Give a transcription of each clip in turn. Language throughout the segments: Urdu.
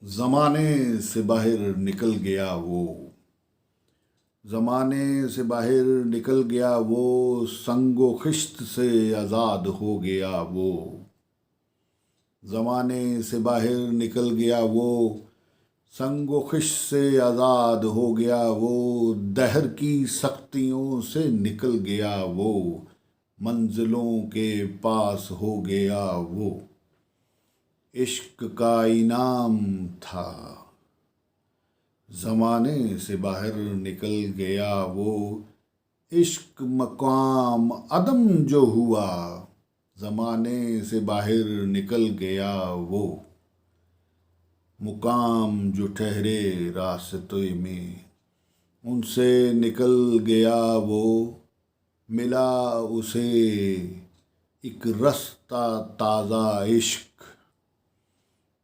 زمانے سے باہر نکل گیا وہ، زمانے سے باہر نکل گیا وہ، سنگ و خشت سے آزاد ہو گیا وہ، زمانے سے باہر نکل گیا وہ، سنگ و خشت سے آزاد ہو گیا وہ، دہر کی سختیوں سے نکل گیا وہ، منزلوں کے پاس ہو گیا وہ، عشق کا انعام تھا، زمانے سے باہر نکل گیا وہ، عشق مقام عدم جو ہوا، زمانے سے باہر نکل گیا وہ، مقام جو ٹھہرے راستے میں ان سے نکل گیا وہ، ملا اسے ایک رستہ تازہ عشق،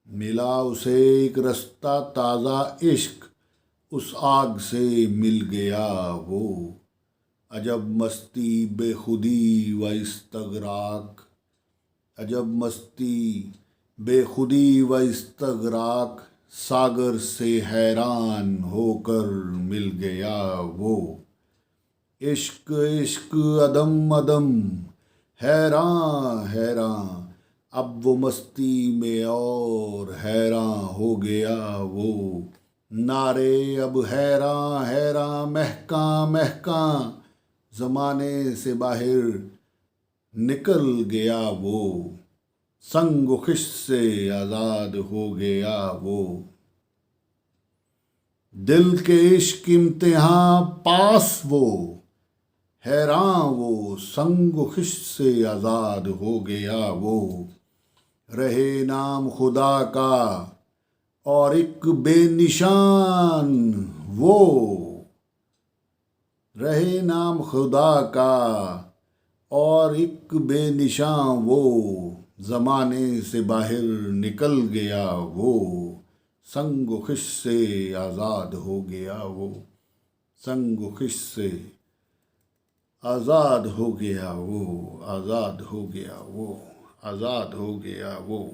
ملا اسے ایک رستہ تازہ عشق، اس آگ سے مل گیا وہ، عجب مستی بے خودی و استغراق، عجب مستی بے خودی و استغراق، ساگر سے حیران ہو کر مل گیا وہ، عشق عشق عدم عدم، حیراں حیراں، اب وہ مستی میں اور حیراں ہو گیا وہ، نعرے اب حیراں حیراں مہکاں مہکاں، زمانے سے باہر نکل گیا وہ، سنگ و خشت سے آزاد ہو گیا وہ، دل کے عشق امتحاں پاس وہ، حیراں وہ، سنگ و خشت سے آزاد ہو گیا وہ، رہے نام خدا کا اور ایک بے نشان وہ، رہے نام خدا کا اور ایک بے نشان وہ، زمانے سے باہر نکل گیا وہ، سنگ و خشت سے آزاد ہو گیا وہ، سنگ و خشت سے آزاد ہو گیا وہ، آزاد ہو گیا وہ، آزاد ہو گیا وہ۔